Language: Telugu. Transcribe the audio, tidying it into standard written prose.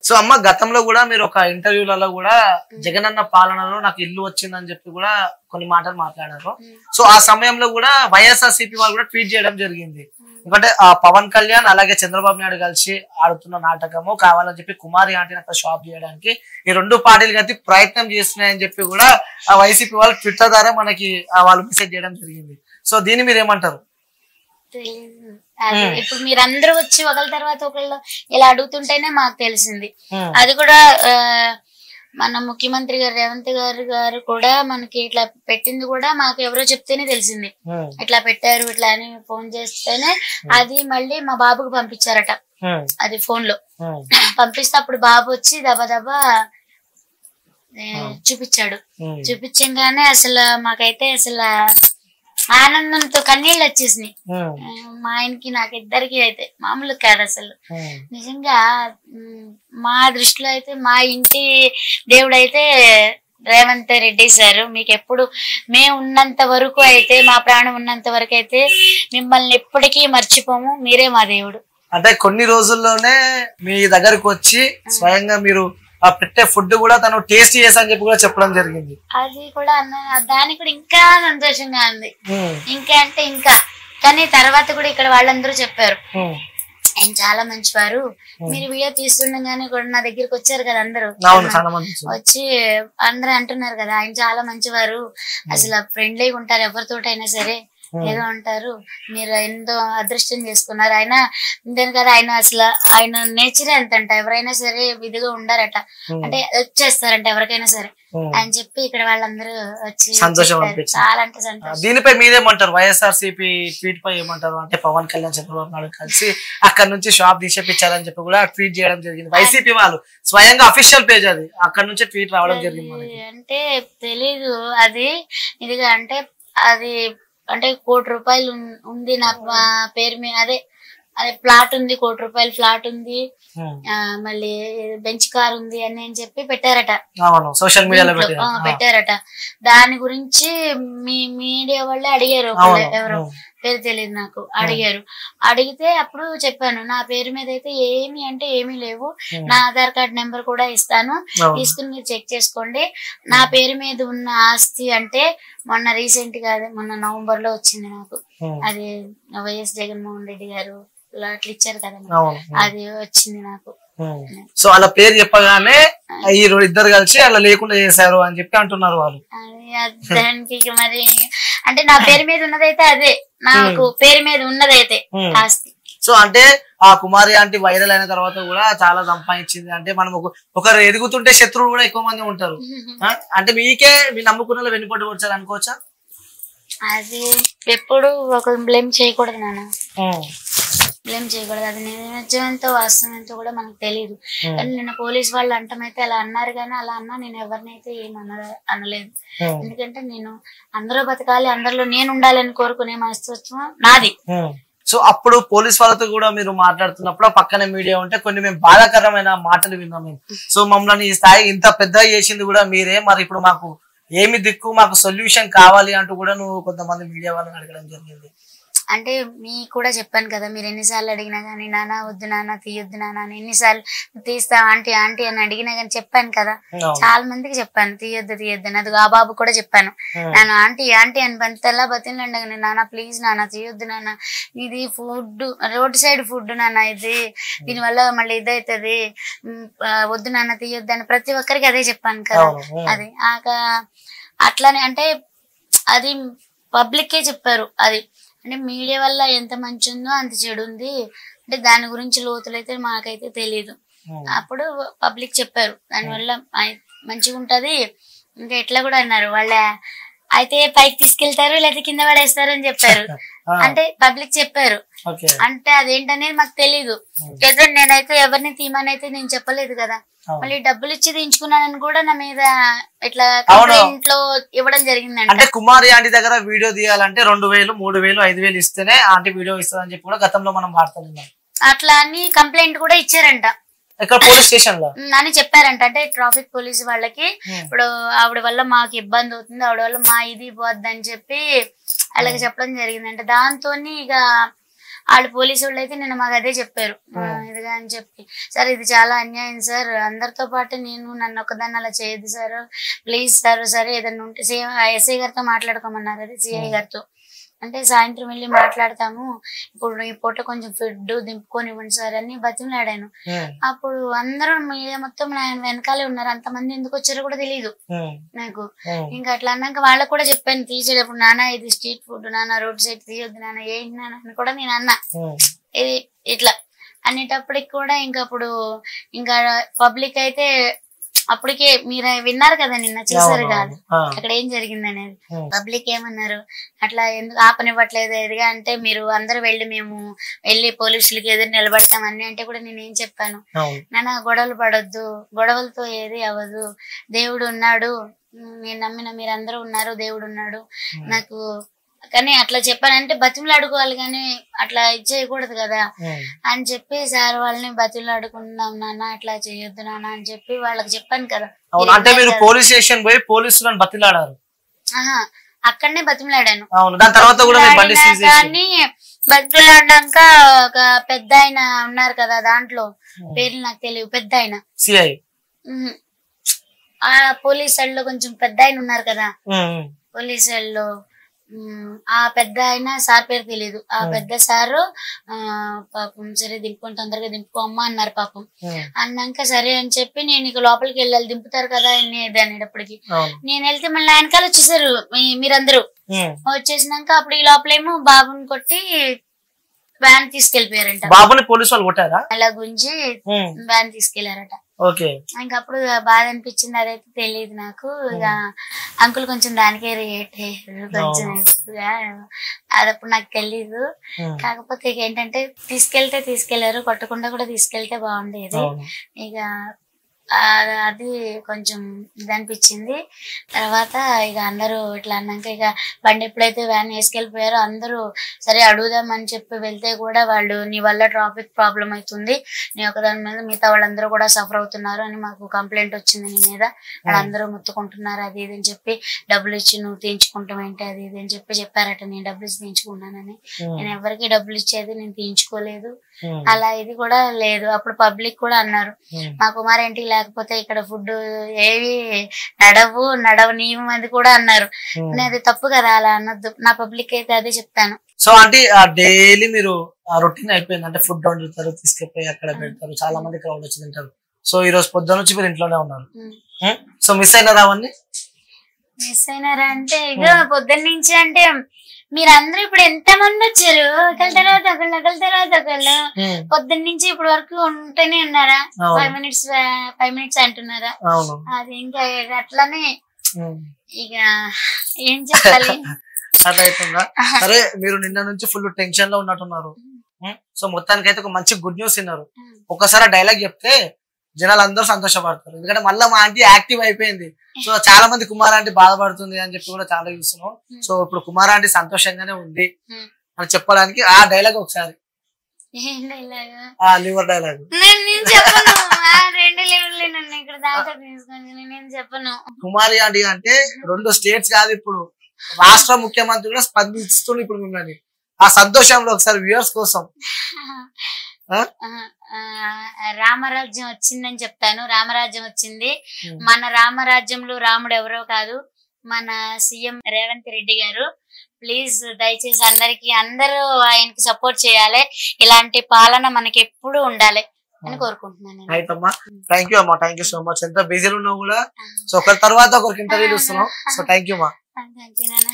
సో అమ్మ గతంలో కూడా మీరు ఒక ఇంటర్వ్యూలలో కూడా జగనన్న పాలనలో నాకు ఇల్లు వచ్చిందని చెప్పి కూడా కొన్ని మాటలు మాట్లాడారు. సో ఆ సమయంలో కూడా వైఎస్ఆర్సీపీ వాళ్ళు కూడా ట్వీట్ చేయడం జరిగింది. ఎందుకంటే ఆ పవన్ కళ్యాణ్ అలాగే చంద్రబాబు నాయుడు కలిసి ఆడుతున్న నాటకము కావాలని చెప్పి కుమారి ఆంటీని అక్కడ షాప్ చేయడానికి ఈ రెండు పార్టీలు కలిసి ప్రయత్నం చేస్తున్నాయని చెప్పి కూడా ఆ వైసీపీ వాళ్ళు ట్విట్టర్ ద్వారా మనకి వాళ్ళు మెసేజ్ చేయడం జరిగింది. సో దీన్ని మీరు ఏమంటారు? ఇప్పుడు మీరందరూ వచ్చి ఒకళ్ళ తర్వాత ఒకళ్ళు ఇలా అడుగుతుంటేనే మాకు తెలిసింది. అది కూడా మన ముఖ్యమంత్రి గారు రేవంత్ గారు కూడా మనకి ఇట్లా పెట్టింది కూడా మాకు ఎవరో చెప్తేనే తెలిసింది. ఇట్లా పెట్టారు ఇట్లా అని ఫోన్ చేస్తేనే అది మళ్ళీ మా బాబుకు పంపించారట. అది ఫోన్ లో పంపిస్తే అప్పుడు బాబు వచ్చి దబా దబా చూపించాడు. చూపించగానే అసలు మాకైతే అసలు ఆనందంతో కన్నీళ్ళు వచ్చేసినాయి. మా ఆయనకి నాకు ఇద్దరికి అయితే మామూలు కాదు అసలు. నిజంగా మా దృష్టిలో అయితే మా ఇంటి దేవుడైతే రేవంత్ రెడ్డి సార్. మీకు ఎప్పుడు మేము ఉన్నంత వరకు అయితే మా ప్రాణం ఉన్నంత వరకు అయితే మిమ్మల్ని ఎప్పటికీ మర్చిపోము. మీరే మా దేవుడు. అంటే కొన్ని రోజుల్లోనే మీ దగ్గరకు వచ్చి స్వయంగా మీరు పెట్టే ఫుడ్ కూడా తను టేస్ట్ చేసని చెప్పి కూడా చెప్పడం జరిగింది. అది కూడా దానికి కూడా ఇంకా సంతోషంగా ఉంది. ఇంకా అంటే ఇంకా కానీ తర్వాత కూడా ఇక్కడ వాళ్ళందరూ చెప్పారు ఆయన చాలా మంచివారు. మీరు వీడియో తీస్తుండగానే కూడా నా దగ్గరికి వచ్చారు కదా అందరూ వచ్చి అందరూ అంటున్నారు కదా ఆయన చాలా మంచివారు, అసలు ఫ్రెండ్లీగా ఉంటారు ఎవరితోటైనా సరే ఏదో అంటారు. మీరు ఎంతో అదృష్టం చేసుకున్నారు. ఆయన ఇంతేను కదా ఆయన అసలు ఆయన నేచరే అంతంట. ఎవరైనా సరే విధిగా ఉండారట, అంటే వచ్చేస్తారంట ఎవరికైనా సరే అని చెప్పి ఇక్కడ వాళ్ళందరూ వచ్చి చాలా అంటే సంతోషం. దీనిపై మీరేమంటారు? వైఎస్ఆర్సీపీ ట్వీట్ పై ఏమంటారు? అంటే పవన్ కళ్యాణ్ చంద్రబాబు నాయుడు కలిసి అక్కడ నుంచి షాప్ తీసేపించారని చెప్పి కూడా ట్వీట్ చేయడం జరిగింది. వైసీపీ వాళ్ళు స్వయంగా అఫీషియల్ పేజ్ అది అక్కడ నుంచి ట్వీట్ రావడం జరిగింది. అంటే తెలీదు అది ఇదిగా అంటే అది అంటే ₹1 కోటి ఉంది నా పేరు మీద. అదే అదే ఫ్లాట్ ఉంది, ₹1 కోటి ఫ్లాట్ ఉంది, మళ్ళీ బెంచ్ కార్ ఉంది అని చెప్పి పెట్టారట సోషల్ మీడియాలో పెట్టారట. దాని గురించి మీ మీడియా వాళ్ళే అడిగారు, ఎవరో పేరు తెలియదు నాకు, అడిగారు. అడిగితే అప్పుడు చెప్పాను నా పేరు మీద అయితే ఏమి అంటే ఏమీ లేవు, నా ఆధార్ కార్డ్ నెంబర్ కూడా ఇస్తాను, తీసుకుని మీరు చెక్ చేసుకోండి. నా పేరు మీద ఉన్న ఆస్తి అంటే మొన్న రీసెంట్ గా మొన్న నవంబర్ లో వచ్చింది నాకు. అది వైఎస్ జగన్మోహన్ రెడ్డి గారు అట్లా ఇచ్చారు కదా, అది వచ్చింది నాకు. సో అలా పేరు చెప్పగానే ఈ ఇద్దరు కలిసి అలా లేకుండా చేశారు అని చెప్పి అంటున్నారు వాళ్ళు. దానికి మరి అంటే నా పేరు మీద ఉన్నదైతే అదే, నాకు పేరు మీద ఉన్నదైతే ఆస్తి. సో అంటే ఆ కుమారి ఆంటీ వైరల్ అయిన తర్వాత కూడా చాలా సంపాదించింది. అంటే మనం ఒకరు ఎదుగుతుంటే శత్రువులు కూడా ఎక్కువ మంది ఉంటారు. అంటే మీకే మీ నమ్ముకున్న వెనుపట్టు వచ్చారు అనుకోవచ్చా? అది ఎప్పుడు ఒక బ్లేమ్ చేయకూడదు నాన్న, బ్లేమ్ చేయకూడదు. అది నిజంతో వాస్తవంతో కూడా మనకు తెలియదు. కానీ నిన్న పోలీస్ వాళ్ళు అంటమైతే అలా అన్నారు, కానీ అలా అన్నా నేను ఎవరినైతే అనలేదు. ఎందుకంటే నేను అందరూ బతకాలి, అందరిలో నేను ఉండాలని కోరుకునే మనస్తత్వం నాది. సో అప్పుడు పోలీస్ వాళ్ళతో కూడా మీరు మాట్లాడుతున్నప్పుడు పక్కనే మీడియా ఉంటే కొన్ని మేము బాధాకరమైన మాటలు విన్నాం మేము. సో మమ్మల్ని ఈ స్థాయి ఇంత పెద్దగా చేసింది కూడా మీరే, మరి ఇప్పుడు మాకు ఏమి దిక్కు, మాకు సొల్యూషన్ కావాలి అంటూ కూడా నువ్వు కొంతమంది మీడియా వాళ్ళని అడగడం జరిగింది. అంటే మీకు కూడా చెప్పాను కదా, మీరు ఎన్నిసార్లు అడిగినా కానీ నాన్న వద్దు నాన్న తీయొద్దు నాన్న అని, ఎన్నిసార్లు తీస్తా ఆంటీ ఆంటీ అని అడిగినా కానీ చెప్పాను కదా, చాలా మందికి చెప్పాను తీయొద్దు తీయొద్దు అని. అది ఆ బాబు కూడా చెప్పాను, నాన్న ఆంటీ ఆంటీ అని బంతల్లా బతిలండి నాన్న ప్లీజ్ నాన్న తీయొద్దు నాన్న, ఇది ఫుడ్ రోడ్ సైడ్ ఫుడ్ నాన్న, ఇది దీనివల్ల మళ్ళీ ఇదవుతుంది, వద్దు నాన్న తీయొద్దు అని ప్రతి ఒక్కరికి అదే చెప్పాను కదా. అది అట్లానే అంటే అది పబ్లిక్కే చెప్పారు. అది అంటే మీడియా వల్ల ఎంత మంచి ఉందో అంత చెడు ఉంది, అంటే దాని గురించి లోతులైతే మాకైతే తెలీదు. అప్పుడు పబ్లిక్ చెప్పారు దానివల్ల మంచిగా ఉంటది, ఇంకా ఎట్లా కూడా అన్నారు వాళ్ళ అయితే పైకి తీసుకెళ్తారు లేదా కింద పడేస్తారు అని చెప్పారు. అంటే పబ్లిక్ చెప్పారు. అంటే అదేంటనేది మాకు తెలీదు. నేనైతే ఎవరిని తీయమని అయితే నేను చెప్పలేదు కదా, మళ్ళీ డబ్బులు ఇచ్చి తీయించుకున్నానని కూడా నా మీద ఇట్లా కంప్లైంట్ లో ఇవ్వడం జరిగిందండి. అంటే కుమారి ఆంటీ దగ్గర వీడియో తీయాలంటే 2000, 3000, 5000 ఇస్తేనే ఆంటీ వీడియో ఇస్తుందని చెప్పి కూడా గతంలో మనం వాడుతున్నాం. అట్లా అని కంప్లైంట్ కూడా ఇచ్చారంట పోలీస్ స్టేషన్ లో అని చెప్పారంట. అంటే ట్రాఫిక్ పోలీసు వాళ్ళకి ఇప్పుడు ఆవిడ వల్ల మాకు ఇబ్బంది అవుతుంది, ఆవిడ వల్ల మా ఇది పోద్ది అని చెప్పి అలాగే చెప్పడం జరిగిందంట. దాంతో ఇక వాళ్ళు పోలీసు వాళ్ళు అయితే నిన్న మాకు అదే చెప్పారు ఇదిగా అని చెప్పి, సార్ ఇది చాలా అన్యాయం సార్, అందరితో పాటు నన్ను ఒకదాన్ని అలా చేయదు సార్, ప్లీజ్ సార్, సరే ఏదన్నా ఉంటే ఎస్ఐ గారితో మాట్లాడుకోమన్నారు, అది సిఐ గారితో. అంటే సాయంత్రం వెళ్ళి మాట్లాడతాము, ఇప్పుడు ఈ పూట కొంచెం ఫుడ్ దింపుకొని ఇవ్వండి సార్ అని బతిమలాడాను. అప్పుడు అందరూ మీడియా మొత్తం ఆయన వెనకాలే ఉన్నారు, అంతమంది ఎందుకు వచ్చారో కూడా తెలియదు నాకు. ఇంకా అట్లా అన్నాక వాళ్ళకు కూడా చెప్పాను తీసేటప్పుడు, నాన్న ఇది స్ట్రీట్ ఫుడ్ నాన్న, రోడ్ సైడ్ తీయొద్దు నాన్న, ఏంటి నాన్న అని కూడా నేను అన్నా. ఇది ఇట్లా అనేటప్పటికి కూడా ఇంకా అప్పుడు ఇంకా పబ్లిక్ అయితే అప్పటికే మీరు విన్నారు కదా నిన్న, చూసారు కాదు అక్కడ ఏం జరిగింది అనేది. పబ్లిక్ ఏమన్నారు, అట్లా ఎందుకు ఆపనివ్వట్లేదు ఎదిగా అంటే, మీరు అందరూ మేము వెళ్ళి పోలీసులకి ఎదురు నిలబడతామని అంటే కూడా నేనేం చెప్పాను, నాన్న గొడవలు పడొద్దు, గొడవలతో ఏది అవ్వదు, దేవుడు ఉన్నాడు, నేను నమ్మిన మీరందరూ ఉన్నారు, దేవుడు ఉన్నాడు నాకు. కానీ అట్లా చెప్పానంటే బతిమలాడుకోవాలి కానీ అట్లా ఇచ్చేయకూడదు కదా అని చెప్పి సార్ వాళ్ళని బతిమలాడుకున్నాం, నాన్న అట్లా చేయొద్దు నాన్న అని చెప్పి వాళ్ళకి చెప్పాను కదా. అంటే మీరు పోలీస్ స్టేషన్ పోయి పోలీసులను బతిమలాడారు? అక్కడనే బతిమలాడాను. కానీ బతిమలాడాక ఒక పెద్ద ఆయన ఉన్నారు కదా, దాంట్లో పేర్లు నాకు తెలియదు, పెద్ద ఆయన ఆ పోలీస్ సైడ్ లో కొంచెం పెద్ద ఆయన ఉన్నారు కదా పోలీస్ సైడ్ లో, ఆ పెద్ద ఆయన సార్ పేరు తెలీదు, ఆ పెద్ద సారు పాపం సరే దింపుకొని తొందరగా దింపుకో అమ్మా అన్నారు పాపం. అన్నాక సరే అని చెప్పి నేను ఇక లోపలికి వెళ్ళాలి, దింపుతారు కదా అనేటప్పటికి నేను వెళ్తే మళ్ళీ ఆయనకాల వచ్చేసారు మీరందరూ. వచ్చేసినాక అప్పుడు ఈ లోపలేమో బాబుని కొట్టి వ్యాన్ తీసుకెళ్లిపోయారంట. బాబుని పోలీసు వాళ్ళు కొట్టారా? అలా గుంజి వ్యాన్ తీసుకెళ్లారట. ఇంకా అప్పుడు బాధ అనిపించింది, అదైతే తెలియదు నాకు. ఇక అంకుల్ కొంచెం దానికే రేట్ కొంచెం ఎక్కువగా, అదప్పుడు నాకు తెలీదు. కాకపోతే ఇక ఏంటంటే తీసుకెళ్లారు, కొట్టకుండా కూడా తీసుకెళ్తే బాగుండేది. ఇక అది కొంచెం ఇది అనిపించింది. తర్వాత ఇక అందరూ ఇట్లా అన్నాక ఇక బండి ఎప్పుడైతే వ్యాన్ వేసుకెళ్ళిపోయారో అందరూ సరే అడుగుదామని చెప్పి వెళ్తే కూడా వాళ్ళు నీ వల్ల ట్రాఫిక్ ప్రాబ్లం అవుతుంది, నీ ఒకదాని మీద మిగతా వాళ్ళందరూ కూడా సఫర్ అవుతున్నారు అని మాకు కంప్లైంట్ వచ్చింది నీ మీద, వాళ్ళందరూ ముత్తుకుంటున్నారు అది ఇది అని చెప్పి, డబ్బులు ఇచ్చి నువ్వు తీయించుకుంటాం ఏంటి అది ఇది అని చెప్పారట. నేను డబ్బులు ఇచ్చి తీయించుకున్నానని, నేను ఎవరికి డబ్బులు ఇచ్చేది నేను తీయించుకోలేదు, అలా ఇది కూడా లేదు. అప్పుడు పబ్లిక్ కూడా అన్నారు, మా కుమారేంటి లేకపోతే ఇక్కడ ఫుడ్ ఏవి నడవనీయం అది కూడా అన్నారు. అది తప్పు కదా, అలా అనొద్దు. నా పబ్లిక్ అయితే అదే చెప్తాను. సో అంటే డైలీ మీరు రొటీన్ అయిపోయింది, అంటే ఫుడ్ వండుతారు, తీసుకెళ్ళిపోయి అక్కడ పెడతారు, చాలా మంది క్రౌడ్ వచ్చి తింటారు. సో ఈ రోజు పొద్దున నుంచి మీరు ఇంట్లోనే ఉన్నారు. సో మిస్ అయినారా అవన్నీ? మిస్ అయినారా అంటే ఇక పొద్దున్న నుంచి అంటే మీరందరూ ఇప్పుడు ఎంత మంది వచ్చారు, ఒకళ్ళ తర్వాత ఒకళ్ళు పొద్దున్న నుంచి ఇప్పుడు వరకు ఉంటూనే ఉన్నారా? 5 minutes అంటున్నారా? అది ఇంకా అట్లానే ఇక ఏం చెప్పాలి. అట్లా అవుతుందా? సరే, మీరు నిన్న నుంచి ఫుల్ టెన్షన్ లో ఉన్నట్టున్నారు. సో మొత్తానికి అయితే ఒక మంచి గుడ్ న్యూస్ విన్నారు. ఒక్కసారి డైలాగ్ చెప్తే జనాలు అందరూ సంతోషపడతారు, ఎందుకంటే మళ్ళీ మా ఆంటీ యాక్టివ్ అయిపోయింది. సో చాలా మంది కుమార్ ఆంటీ బాధపడుతుంది అని చెప్పి కూడా చాలా చూస్తున్నాం. సో ఇప్పుడు కుమార్ ఆంటీ సంతోషంగానే ఉంది అని చెప్పడానికి ఆ డైలాగ్ ఒకసారి, లివర్ డైలాగ్. కుమారి ఆంటీ అంటే 2 స్టేట్స్ కాదు, ఇప్పుడు రాష్ట్ర ముఖ్యమంత్రి కూడా స్పందిస్తుంది ఇప్పుడు మిమ్మల్ని. ఆ సంతోషంలో ఒకసారి వ్యూవర్స్ కోసం రామరాజ్యం వచ్చిందని చెప్తాను. రామరాజ్యం వచ్చింది. మన రామరాజ్యంలో రాముడు ఎవరో కాదు, మన సీఎం రేవంత్ రెడ్డి గారు. ప్లీజ్ దయచేసి అందరూ ఆయనకి సపోర్ట్ చేయాలి, ఇలాంటి పాలన మనకి ఎప్పుడు ఉండాలి అని కోరుకుంటున్నాను. అయితమ్మా, థ్యాంక్ యూ అమ్మా, థ్యాంక్ యూ సో మచ్. ఎంత బిజీలో ఉన్నా కూడా సో ఒకరి తర్వాత ఒకరికి ఇంటర్వ్యూలు ఇస్తున్నాం. సో థ్యాంక్ యూ అమ్మా. థ్యాంక్ యూ నాన్న.